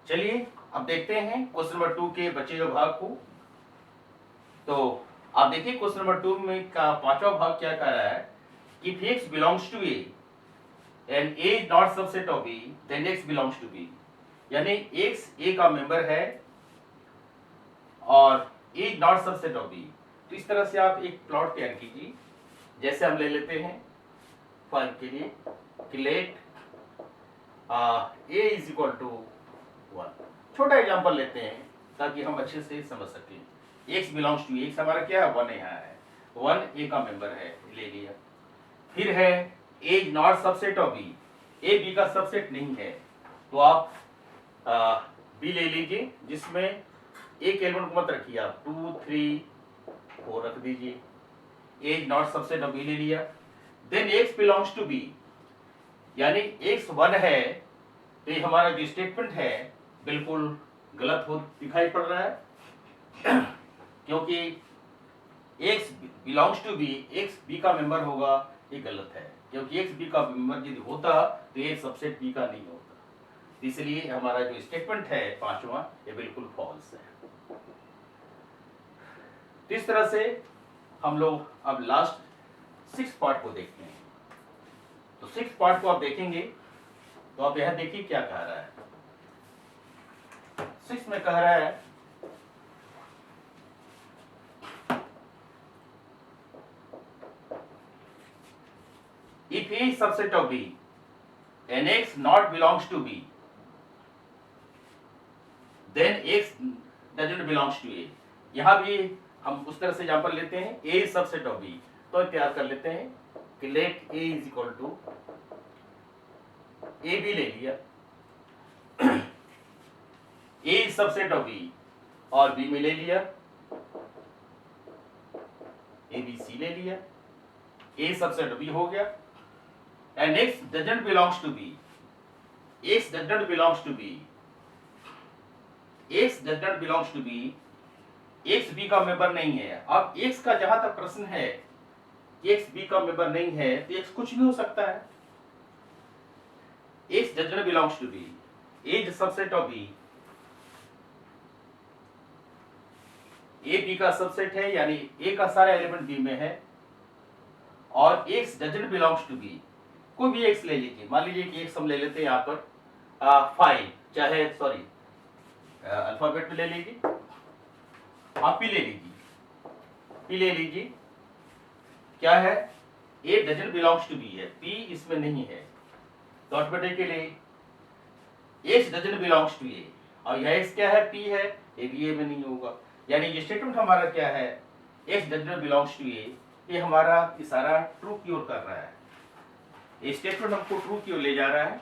चलिए अब देखते हैं क्वेश्चन नंबर 2 के बचे हुए भाग को। तो आप देखिए क्वेश्चन नंबर 2 में का पांचवा भाग क्या कह रहा है कि if x belongs to A and A is not subset of B then x belongs to B, यानी x A का मेंबर है और A is not subset of B। तो इस तरह से आप एक प्लॉट तैयार कीजिए। जैसे हम ले लेते हैं 5 के लिए कि late A is equal to 1। छोटा एग्जांपल लेते हैं ताकि हम अच्छे से समझ सकें। x बिलोंग्स टू x हमारा क्या है 1 यहाँ है, 1 A का मेंबर है, ले लिया। फिर है A is not subset of B, A B का सबसेट नहीं है, तो आप B ले लीजिए जिसमें एक एलिमेंट को मत रखिए आप 2 3 4 रख दीजिए। A is not subset of B ले लिया। Then x belongs to B, यानी x 1 है, तो ये हमारा जो स्टेटमेंट है बिल्कुल गलत हो दिखाई पड़ रहा है क्योंकि x belongs to b, x b का मेंबर होगा, ये गलत है क्योंकि x b का मेंबर यदि होता तो ये सबसेट b का नहीं होता। इसलिए हमारा जो स्टेटमेंट है पांचवा ये बिल्कुल फॉल्स है। तो इस तरह से हम लोग अब लास्ट 6 पार्ट को देखते हैं। तो 6 पार्ट को आप देखेंगे तो आप यह देखिए क्या कह रहा है। 6 में कह रहा है if A is subset of B and X not belongs to B then X doesn't belongs to A। यहां भी हम उस तरह से एग्जांपल लेते हैं A is subset of B, तो तैयार कर लेते हैं कि let A is equal to A B ले लिया A is subset of B और B में ले लिया A B C ले लिया, A subset of B हो गया and X doesn't belongs to B, X doesn't belongs to B, X doesn't belongs to B, X B का member नहीं है। अब X का जहां तक प्रश्न है कि X B का मेंबर नहीं है तो X कुछ भी हो सकता है। X doesn't belongs to B, A is subset of B, A B का सबसेट है यानी A का सारा एलिमेंट B में है और X doesn't belongs to B, कोई भी X ले लीजिए। मान लीजिए कि X हम ले लेते हैं यहाँ पर 5, चाहे सॉरी अल्फाबेट में ले लीजिए, आप P ले लीजिए, P ले लीजिए। क्या है A doesn't belongs to B है, P इसमें नहीं है, तो automatically X doesn't belongs to A और यह X क्या है P है, A भी A में नहीं होगा। यानी ये स्टेटमेंट हमारा क्या है X doesn't belongs to A, ये हमारा इशारा ट्रू की ओर कर रहा है। ये स्टेटमेंट हमको ट्रू की ओर ले जा रहा है,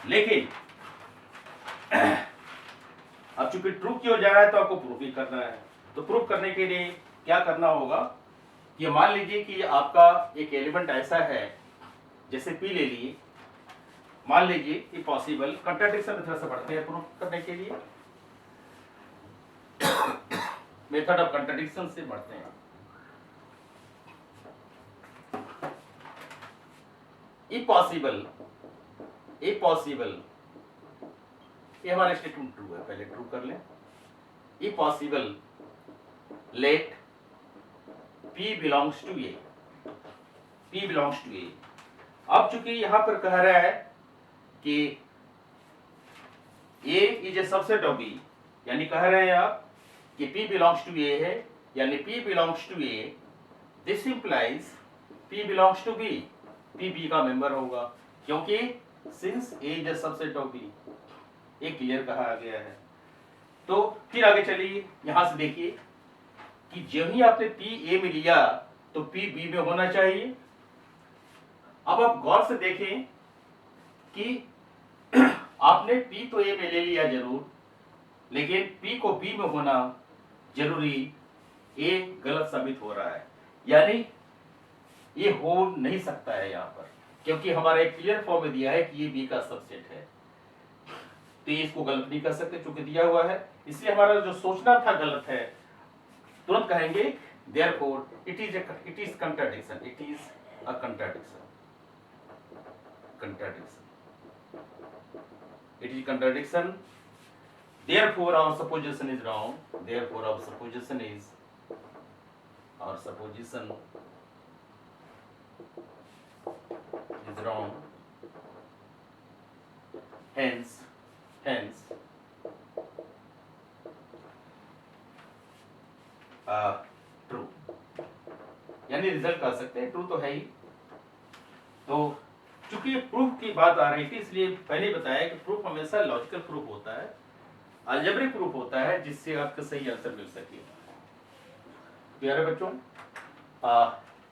लेकिन अब चूंकि ट्रू की ओर जा रहा है तो आपको प्रूफ भी करना है। तो प्रूफ करने के लिए क्या करना होगा कि मान लीजिए कि आपका एक एलिमेंट ऐसा है, जैसे P ले लिए, मान लीजिए कि पॉसिबल कंट्राडिक्शन मेथड से पढ़ते हैं प्रूफ करने के लिए, मेथड ऑफ कंट्राडिक्शन से बढ़ते हैं। if possible ये हमारा स्टेटमेंट ट्रू है, पहले ट्रू कर लें। if possible let P belongs to A, P belongs to A। अब चूंकि यहां पर कह रहा है कि A is a subset of B, यानी कह रहे हैं आप कि P belongs to A है, यानी P belongs to A, this implies P belongs to B, P B का मेंबर होगा क्योंकि since A is a subset of B, ये क्लियर कहा गया है। तो फिर आगे चलिए, यहां से देखिए कि जब ही आपने P A में लिया तो P B में होना चाहिए। अब आप गौर से देखें कि आपने P तो A में ले लिया जरूर, लेकिन P को B में होना जरूरी A गलत साबित हो रहा है, यानी ये हो नहीं सकता है यहाँ पर, क्योंकि हमारा एक क्लियर फॉर्म में दिया है कि ये B का सबसेट है, तो ये इसको गलत नहीं कर सकते चूंकि दिया हुआ है। इसलिए हमारा जो सोचना था गलत है, तुरंत कहेंगे therefore it is contradiction, it is a contradiction। It is contradiction. Therefore, our supposition is wrong. Therefore, our supposition is wrong. Hence, true, यानी रिजल्ट कर सकते हैं, ट्रू तो है ही। तो चूंकि प्रूफ की बात आ रही थी इसलिए पहले बताया कि प्रूफ हमेशा लॉजिकल प्रूफ होता है, अलजेब्रिक प्रूफ होता है, जिससे आपको सही आंसर मिल सके। प्यारे बच्चों,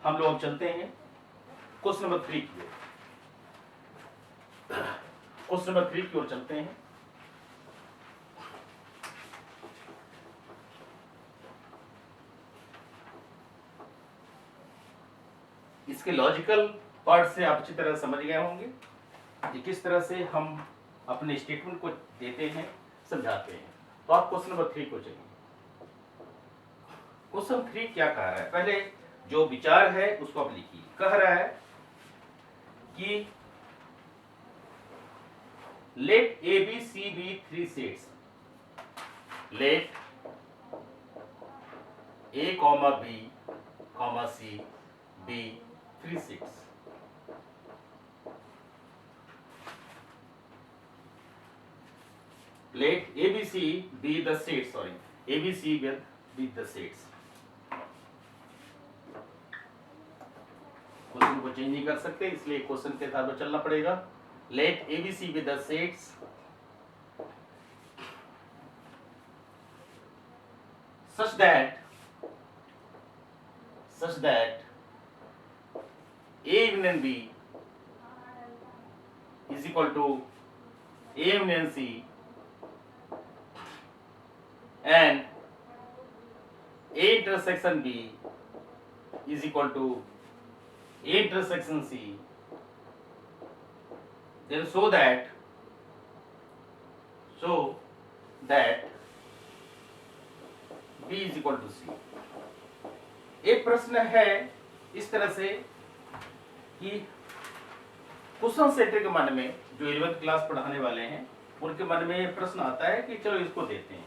हम लोग अब चलते हैं क्वेश्चन नंबर 3 की ओर। क्वेश्चन नंबर 3 की ओर चलते हैं। इसके लॉजिकल पार्ट से आप अच्छी तरह समझ गए होंगे कि किस तरह से हम अपने स्टेटमेंट को देते हैं, समझाते हैं। तो आप क्वेश्चन नंबर 3 को चलिए। क्वेश्चन 3 क्या कह रहा है, पहले जो विचार है उसको आप लिखिए। कह रहा है कि let A B C be 3 sets, let A comma B comma C be 3 sets. Let ABC be the sets, ABC will be the sets. Question को चेंज नहीं कर सकते, इसलिए क्वेश्चन के साथ में चलना पड़ेगा। Let ABC be the sets such that A union B is equal to A union C and A intersection B is equal to A intersection C, then so that B is equal to C। एक प्रश्न है इस तरह से कि question shutter के मन में, जो 11th क्लास पढ़ाने वाले हैं उनके मन में प्रश्न आता है कि चलो इसको देते हैं,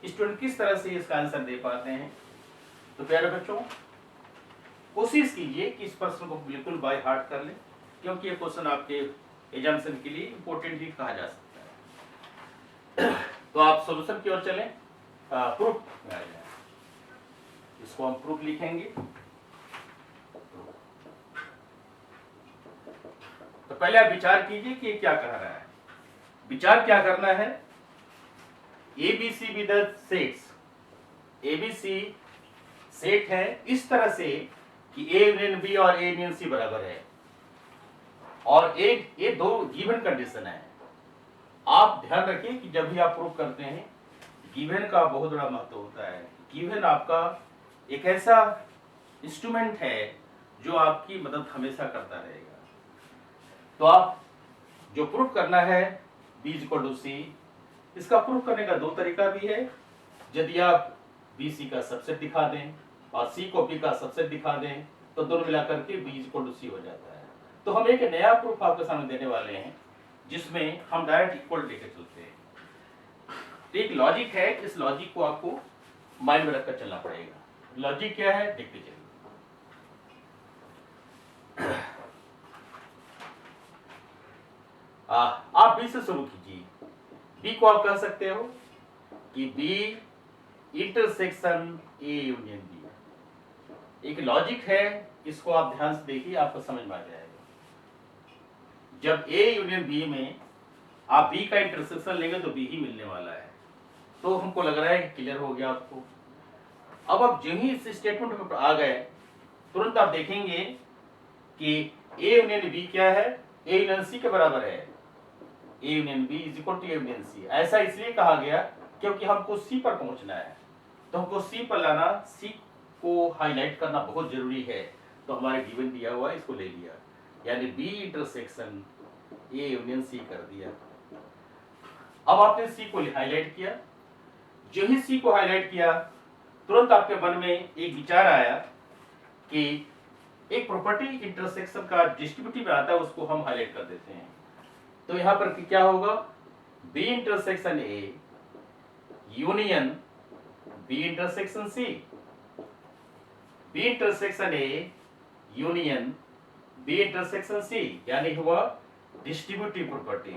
स्टूडेंट किस तरह से इसका आंसर दे पाते हैं। तो प्यारे बच्चों, कोशिश कीजिए कि इस प्रश्न को बिल्कुल बाय हार्ट कर लें, क्योंकि ये क्वेश्चन आपके एग्जामिनेशन के लिए इंपॉर्टेंट ही कहा जा सकता है। तो आप सॉल्यूशन की ओर चलें। प्रूफ में आ जाए, इसको हम प्रूफ लिखेंगे। तो पहले आप विचार कीजिए कि ये क्या कह रहा है। विचार क्या करना है, ABC with the sets, ABC set है इस तरह से कि A यूनियन B और A यूनियन C बराबर है, और ये दो गिवन कंडीशन है। आप ध्यान रखिए कि जब भी आप प्रूफ करते हैं गिवन का बहुत बड़ा महत्व होता है। गिवन आपका एक ऐसा इंस्ट्रूमेंट है जो आपकी मदद हमेशा करता रहेगा। तो आप जो प्रूफ करना है B = C, इसका प्रूफ करने का दो तरीका भी है। यदि आप BC का सबसेट दिखा दें और C को B का सबसेट दिखा दें तो दोनों मिलाकर के B = C हो जाता है। तो हम एक नया प्रूफ आपके सामने देने वाले हैं जिसमें हम डायरेक्ट इक्वल लेकर चलते हैं। तो एक लॉजिक है, इस लॉजिक को आपको माइंड में रखकर चलना पड़ेगा। लॉजिक क्या है देखते चलिए। आप B से शुरू कीजिए। B को आप कह सकते हो कि B intersection A union B। एक लॉजिक है, इसको आप ध्यान से देखिए, आपको समझ में आ जाएगा। जब A यूनियन B में आप B का इंटरसेक्शन लेंगे तो B ही मिलने वाला है। तो हमको लग रहा है कि क्लियर हो गया आपको। अब आप जो ही इस स्टेटमेंट में आ गए तुरंत आप देखेंगे कि A यूनियन B क्या है, A यूनियन C के बराबर है। A union B = A union C। ऐसा इसलिए कहा गया क्योंकि हमको C पर पहुंचना है, तो हमको C पर लाना, C को हाईलाइट करना बहुत जरूरी है। तो हमारे गिवन दिया हुआ है, इसको ले लिया, यानी B intersection A union C कर दिया। अब आपने C को हाईलाइट किया। जो ही C को हाईलाइट किया तुरंत आपके मन में एक विचार आया कि एक प्रॉपर्टी इंटरसेक्शन का डिस्ट्रीब्यूटिव में आता है, उसको हम हाईलाइट कर देते हैं। तो यहां पर क्या होगा, B intersection A union B intersection C, B intersection A union B intersection C, यानी हुआ distributive property,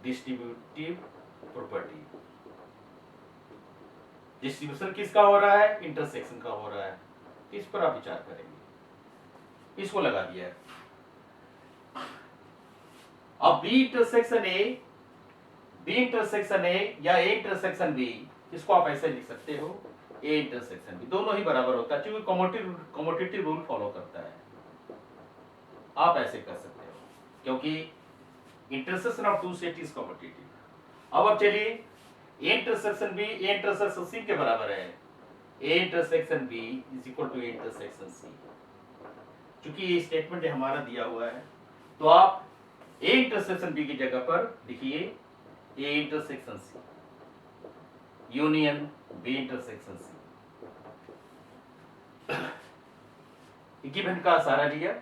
distributive property. Distribution किसका हो रहा है, इंटरसेक्शन का हो रहा है, इस पर आप विचार करेंगे। इसको लगा दिया है। अब बी इंटरसेक्शन ए या ए इंटरसेक्शन बी, इसको आप ऐसे लिख सकते हो, ए इंटरसेक्शन बी, दोनों ही बराबर होता है क्योंकि कमोटेटिव रूल फॉलो करता है। आप ऐसे कर सकते हो क्योंकि intersection of two set is commutative. अब चलिए, A intersection B A intersection C के बराबर है, A intersection B is equal to A intersection C. चूंकि ये स्टेटमेंट हमारा दिया हुआ है, तो आप ए इंटरसेक्शन बी की जगह पर लिखिए A intersection C union B intersection C. Given का सहारा लिया।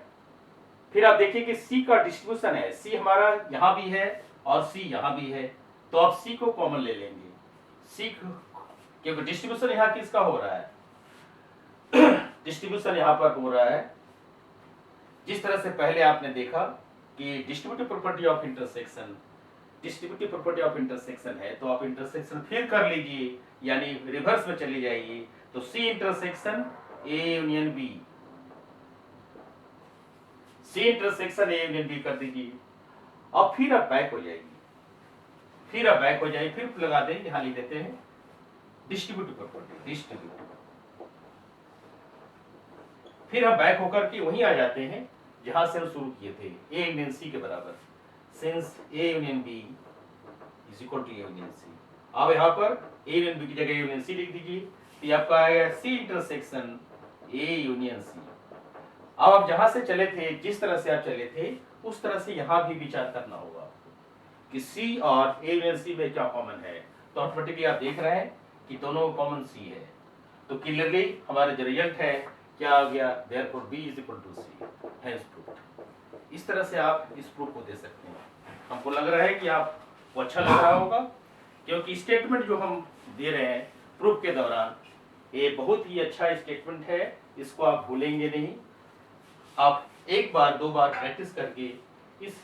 फिर आप देखिए कि सी का डिस्ट्रीब्यूशन है, सी हमारा यहां भी है और सी यहां भी है, तो आप सी को कॉमन ले लेंगे। सी क्योंकि डिस्ट्रीब्यूशन यहां किसका हो रहा है, डिस्ट्रीब्यूशन यहां पर हो रहा है जिस तरह से पहले आपने देखा कि डिस्ट्रीब्यूटिव प्रॉपर्टी ऑफ इंटरसेक्शन है, तो आप इंटरसेक्शन फिर कर लीजिए, यानी रिवर्स में चली जाइए, तो C intersection A union B, C intersection A union B कर दीजिए। अब फिर आप बैक हो जाएगी, फिर लगा दें, यहां लिख देते हैं डिस्ट्रीब्यूटिव प्रॉपर्टी, फिर हम बैक होकर के वहीं आ जाते हैं जहां से हम शुरू किए थे, ए यूनियन सी के बराबर, since A union B is equal to A union C. अब यहां पर ए यूनियन बी की जगह ए यूनियन सी लिख दीजिए, तो आपका आएगा सी इंटरसेक्शन ए यूनियन सी। अब आप जहां से चले थे, जिस तरह से आप चले थे, उस तरह से यहां भी विचार करना होगा कि सी और ए यूनियन सी में क्या कॉमन है। तो ऑटोमेटिकली आप देख रहे हैं कि दोनों कॉमन सी है, तो क्लियरली हमारा जो रिजल्ट है क्या आ गया, therefore B is equal to C, hence proof. इस तरह से आप इस प्रूफ को दे सकते हैं। हमको लग रहा है कि आपको अच्छा लग रहा होगा, क्योंकि स्टेटमेंट जो हम दे रहे हैं प्रूफ के दौरान, ये बहुत ही अच्छा स्टेटमेंट है, इसको आप भूलेंगे नहीं। आप एक बार दो बार प्रैक्टिस करके इस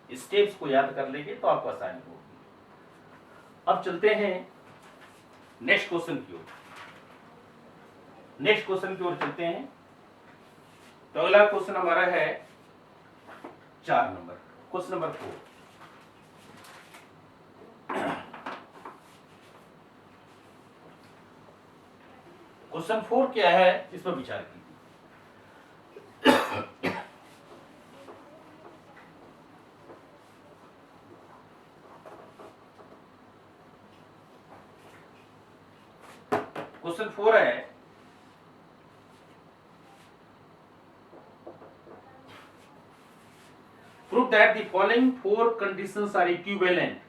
स्टेप्स को याद कर लेंगे तो आपको आसानी होगी। अब चलते हैं नेक्स्ट क्वेश्चन की ओर, चलते हैं। तो अगला क्वेश्चन हमारा है 4 नंबर, क्वेश्चन नंबर 4। क्वेश्चन 4 क्या है, इस पर विचार कीजिए। क्वेश्चन 4 है, prove that the following 4 conditions are equivalent.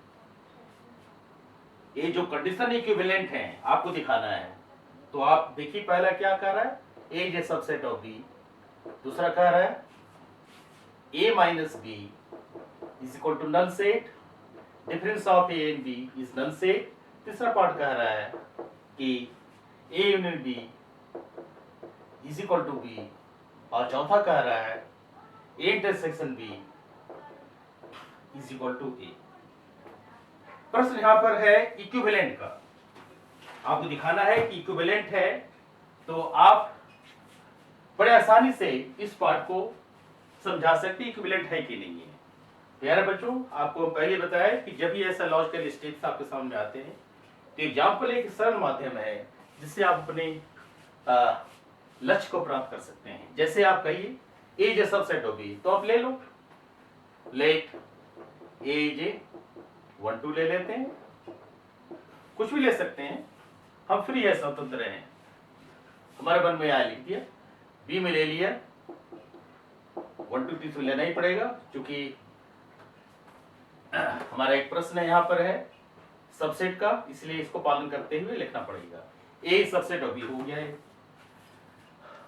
ये जो कंडीशन इक्विवेलेंट है आपको दिखाना है। तो आप देखिए, पहला क्या कह रहा है, A is a subset of B, दूसरा कह रहा है A minus B is equal to null set, difference of A and B is null set, तीसरा पार्ट कह रहा है कि A union B is equal to B, और चौथा कह रहा है A intersection B is equal to A. प्रश्न यहां पर है इक्विवेलेंट का, आपको दिखाना है कि इक्विवेलेंट है। तो आप बड़े आसानी से इस पार्ट को समझा सकते हैं इक्विवेलेंट है कि नहीं है। प्यारे बच्चों, आपको पहले बताया कि जब भी ऐसा लॉजिकल स्टेप्स आपके सामने आते हैं, तो एग्जाम्पल एक सरल माध्यम है जिससे आप अपने लक्ष्य को प्राप्त कर सकते हैं। जैसे आप कहिए A is a subset of B, तो आप ले लो, लेट ए इज ए 1 2 ले लेते हैं, कुछ भी ले सकते हैं, हम फ्री है, स्वतंत्र हैं। हमारे मन में आया लिख दिया, बी में ले लिया, 1 2 3 लेना ही पड़ेगा क्योंकि हमारा एक प्रश्न यहाँ पर है सबसेट का, इसलिए इसको पालन करते हुए लिखना पड़ेगा। ए सबसेट ऑफ बी हो गया है।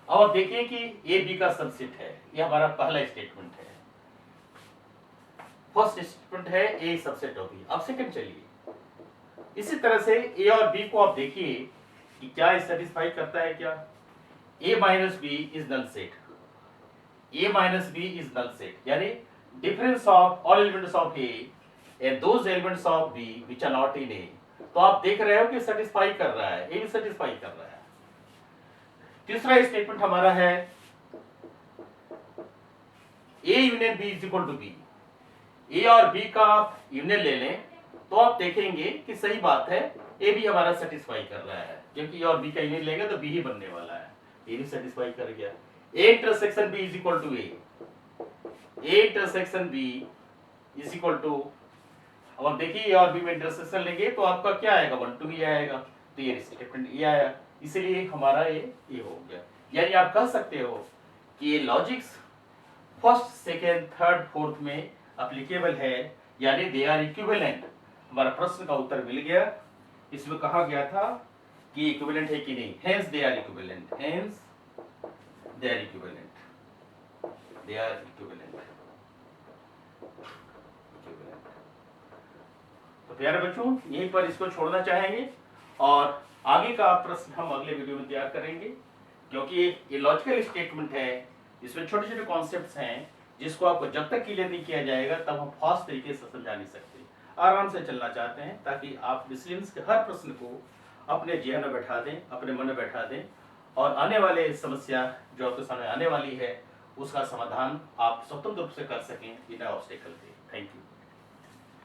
अब आप देखिए कि ए बी का सबसेट है, ये हमारा पहला स्टेटमेंट है। फर्स्ट स्टेटमेंट है ए सबसेट ऑफ बी। अब सेकंड चलिए, इसी तरह से ए और बी को आप देखिए कि क्या सेटिस्फाई करता है क्या। A minus B is null set, A minus B is null set, यानी difference of all elements of A and those elements of B which are not in A. तो आप देख रहे हो कि सेटिस्फाई कर रहा है, ए भी सेटिस्फाई कर रहा है। तीसरा स्टेटमेंट हमारा है A union B is equal to B. A और बी का यूनियन ले लें तो आप देखेंगे कि सही बात है, ए भी हमारा सेटिस्फाई कर रहा है, क्योंकि ए और बी का यूनियन लेंगे तो बी ही बनने वाला है। ए भी सेटिस्फाई कर गया। A intersection B is equal to A intersection B is equal to, अब आप देखिए ए और बी में इंटरसेक्शन लेंगे तो आपका क्या आएगा, 1 2 ही आएगा। तो ये स्टेटमेंट ये आया, इसीलिए हमारा ये हो गया। यानी आप कह सकते हो कि ये logics first second third fourth में एप्लीकेबल है, यानी दे आर इक्विवेलेंट। हमारा प्रश्न का उत्तर मिल गया। इसमें कहा गया था कि इक्विवेलेंट है कि नहीं, hence they are equivalent, hence they are equivalent, they are equivalent. तो प्यारे बच्चों, यहीं पर इसको छोड़ना चाहेंगे और आगे का प्रश्न हम अगले वीडियो में तैयार करेंगे, क्योंकि ये लॉजिकल स्टेटमेंट है, इसमें छोटे छोटे कॉन्सेप्ट्स हैं जिसको आपको जब तक क्लियर नहीं किया जाएगा तब हम फास्ट तरीके से समझा नहीं सकते। आराम से चलना चाहते हैं ताकि आप मिसलिन्स के हर प्रश्न को अपने जेहन में बैठा दें, अपने मन में बैठा दें, और आने वाले समस्या जो आपके सामने आने वाली है उसका समाधान आप स्वतंत्र रूप से कर सकें बिना ऑब्स्टेकल के। Thank you.